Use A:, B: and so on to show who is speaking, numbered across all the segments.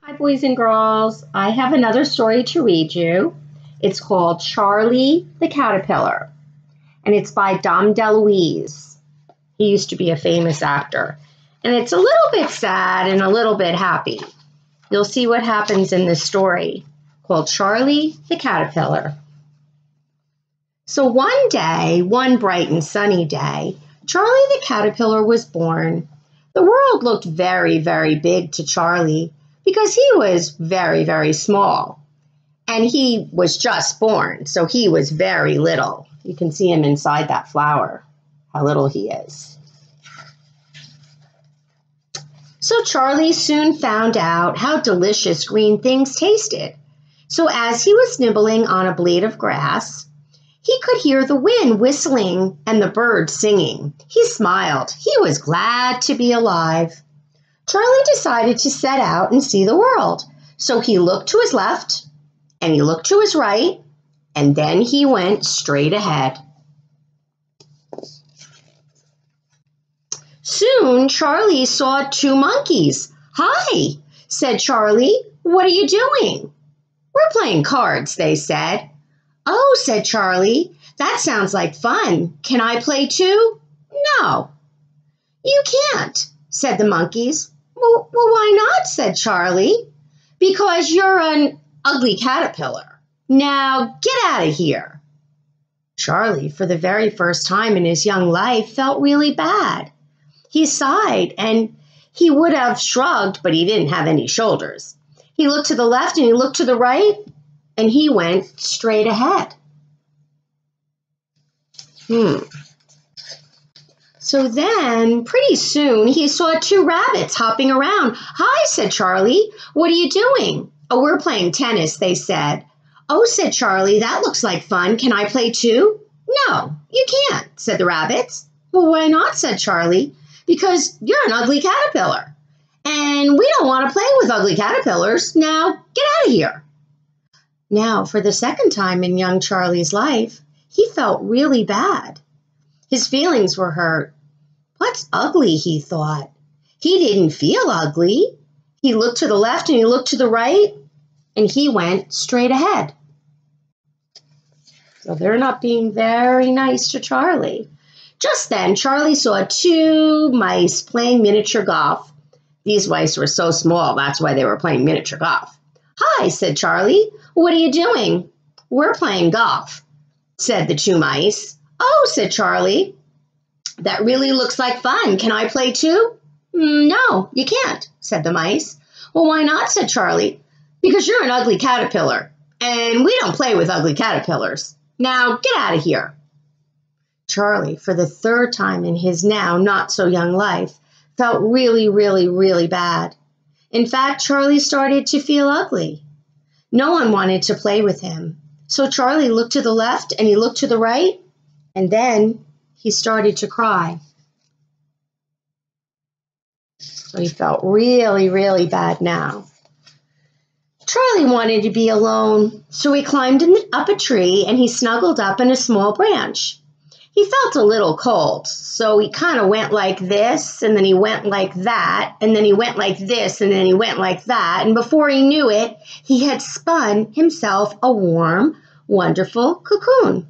A: Hi, boys and girls. I have another story to read you. It's called Charlie the Caterpillar, and it's by Dom DeLuise. He used to be a famous actor, and it's a little bit sad and a little bit happy. You'll see what happens in this story called Charlie the Caterpillar. So one day, one bright and sunny day, Charlie the Caterpillar was born. The world looked very, very big to Charlie, because he was very, very small. And he was just born, so he was very little. You can see him inside that flower, how little he is. So Charlie soon found out how delicious green things tasted. So as he was nibbling on a blade of grass, he could hear the wind whistling and the birds singing. He smiled. He was glad to be alive. Charlie decided to set out and see the world. So he looked to his left and he looked to his right, and then he went straight ahead. Soon Charlie saw two monkeys. "Hi," said Charlie. "What are you doing?" "We're playing cards," they said. "Oh," said Charlie, "that sounds like fun. Can I play too?" "No." "You can't," said the monkeys. Well, why not?" said Charlie. "Because you're an ugly caterpillar. Now get out of here." Charlie, for the very first time in his young life, felt really bad. He sighed and he would have shrugged, but he didn't have any shoulders. He looked to the left and he looked to the right, and he went straight ahead. So then, pretty soon, he saw two rabbits hopping around. "Hi," said Charlie. "What are you doing?" "Oh, we're playing tennis," they said. "Oh," said Charlie, "that looks like fun. Can I play too?" "No, you can't," said the rabbits. "Well, why not?" said Charlie. "Because you're an ugly caterpillar, and we don't want to play with ugly caterpillars. Now, get out of here." Now, for the second time in young Charlie's life, he felt really bad. His feelings were hurt. "What's ugly?" he thought. He didn't feel ugly. He looked to the left and he looked to the right, and he went straight ahead. So they're not being very nice to Charlie. Just then, Charlie saw two mice playing miniature golf. These mice were so small, that's why they were playing miniature golf. "Hi," said Charlie. "What are you doing?" "We're playing golf," said the two mice. "Oh," said Charlie, "that really looks like fun. Can I play too?" "No, you can't," said the mice. "Well, why not?" said Charlie. "Because you're an ugly caterpillar, and we don't play with ugly caterpillars. Now, get out of here." Charlie, for the third time in his now not so young life, felt really, really, really bad. In fact, Charlie started to feel ugly. No one wanted to play with him. So Charlie looked to the left and he looked to the right, and then he started to cry. So he felt really, really bad now. Charlie wanted to be alone, so he climbed up a tree and he snuggled up in a small branch. He felt a little cold, so he kind of went like this, and then he went like that, and then he went like this, and then he went like that, and before he knew it, he had spun himself a warm, wonderful cocoon.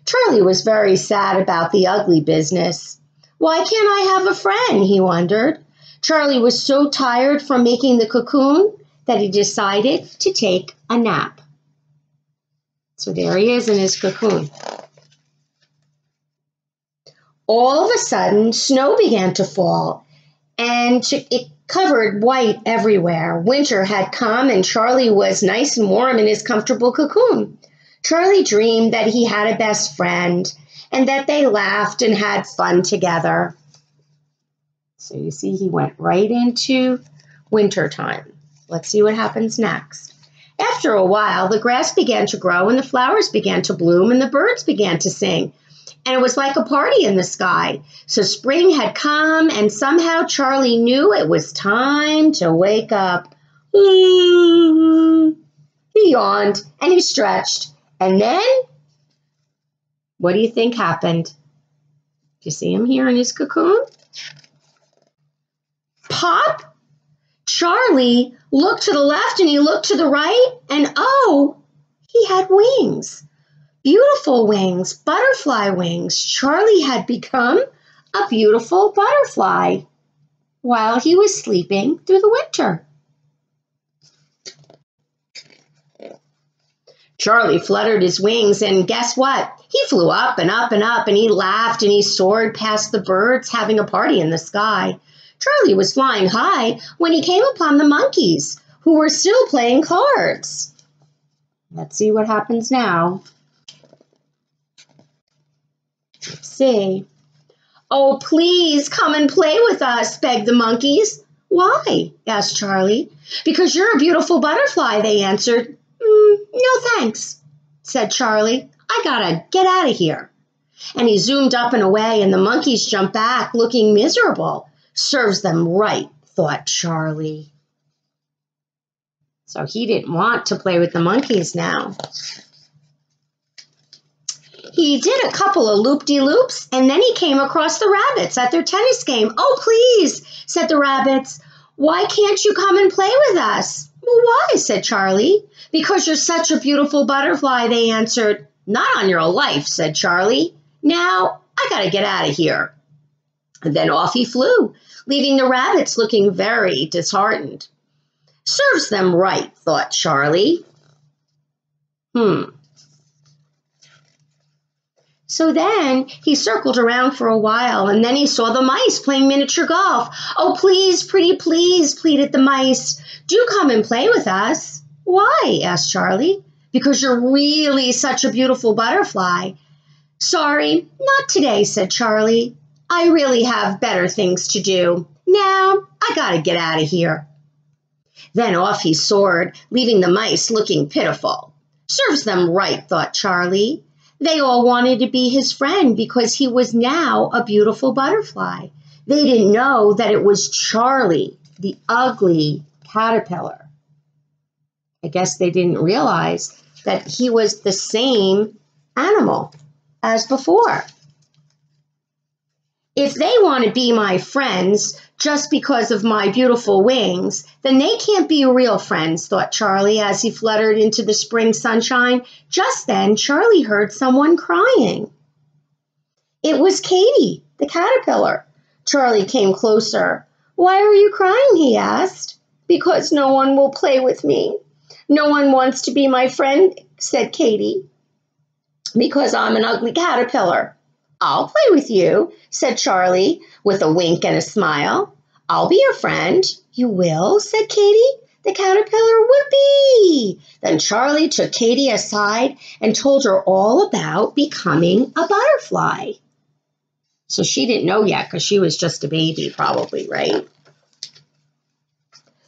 A: Charlie was very sad about the ugly business. "Why can't I have a friend?" he wondered. Charlie was so tired from making the cocoon that he decided to take a nap. So there he is in his cocoon. All of a sudden, snow began to fall, and it covered white everywhere. Winter had come, and Charlie was nice and warm in his comfortable cocoon. Charlie dreamed that he had a best friend and that they laughed and had fun together. So you see, he went right into winter time. Let's see what happens next. After a while, the grass began to grow and the flowers began to bloom and the birds began to sing. And it was like a party in the sky. So spring had come, and somehow Charlie knew it was time to wake up. He yawned and he stretched. And then, what do you think happened? Do you see him here in his cocoon? Pop! Charlie looked to the left and he looked to the right, and oh, he had wings. Beautiful wings, butterfly wings. Charlie had become a beautiful butterfly while he was sleeping through the winter. Charlie fluttered his wings, and guess what? He flew up and up and up, and he laughed and he soared past the birds, having a party in the sky. Charlie was flying high when he came upon the monkeys, who were still playing cards. Let's see what happens now. Let's see. "Oh, please come and play with us," begged the monkeys. "Why?" asked Charlie. "Because you're a beautiful butterfly," they answered. No thanks," said Charlie. "I gotta get out of here." And he zoomed up and away, and the monkeys jumped back, looking miserable. Serves them right, thought Charlie. So he didn't want to play with the monkeys now. He did a couple of loop-de-loops, and then he came across the rabbits at their tennis game. "Oh, please," said the rabbits. "Why can't you come and play with us?" "Well, why?" said Charlie. "Because you're such a beautiful butterfly," they answered. "Not on your life," said Charlie. "Now, I gotta get out of here." And then off he flew, leaving the rabbits looking very disheartened. Serves them right, thought Charlie. So then he circled around for a while, and then he saw the mice playing miniature golf. "Oh, please, pretty please," pleaded the mice. "Do come and play with us." "Why?" asked Charlie. "Because you're really such a beautiful butterfly." "Sorry, not today," said Charlie. "I really have better things to do. Now, I gotta get out of here." Then off he soared, leaving the mice looking pitiful. Serves them right, thought Charlie. They all wanted to be his friend because he was now a beautiful butterfly. They didn't know that it was Charlie, the ugly caterpillar. I guess they didn't realize that he was the same animal as before. If they want to be my friends just because of my beautiful wings, then they can't be real friends, thought Charlie as he fluttered into the spring sunshine. Just then, Charlie heard someone crying. It was Katie, the caterpillar. Charlie came closer. "Why are you crying?" he asked. "Because no one will play with me. No one wants to be my friend," said Katie. "Because I'm an ugly caterpillar." "I'll play with you," said Charlie with a wink and a smile. "I'll be your friend." "You will?" said Katie. The caterpillar. "Whoopee!" Then Charlie took Katie aside and told her all about becoming a butterfly. So she didn't know yet because she was just a baby probably, right?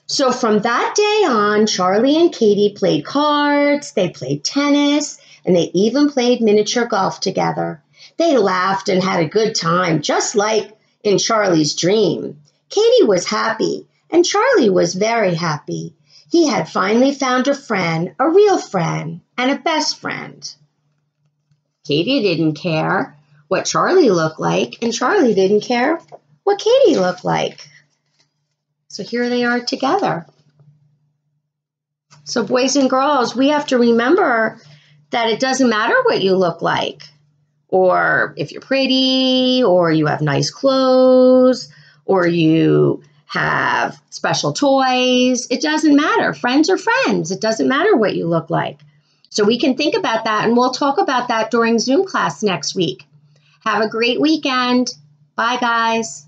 A: So from that day on, Charlie and Katie played cards, they played tennis, and they even played miniature golf together. They laughed and had a good time, just like in Charlie's dream. Katie was happy, and Charlie was very happy. He had finally found a friend, a real friend, and a best friend. Katie didn't care what Charlie looked like, and Charlie didn't care what Katie looked like. So here they are together. So boys and girls, we have to remember that it doesn't matter what you look like, or if you're pretty, or you have nice clothes, or you have special toys. It doesn't matter. Friends are friends. It doesn't matter what you look like. So we can think about that, and we'll talk about that during Zoom class next week. Have a great weekend. Bye, guys.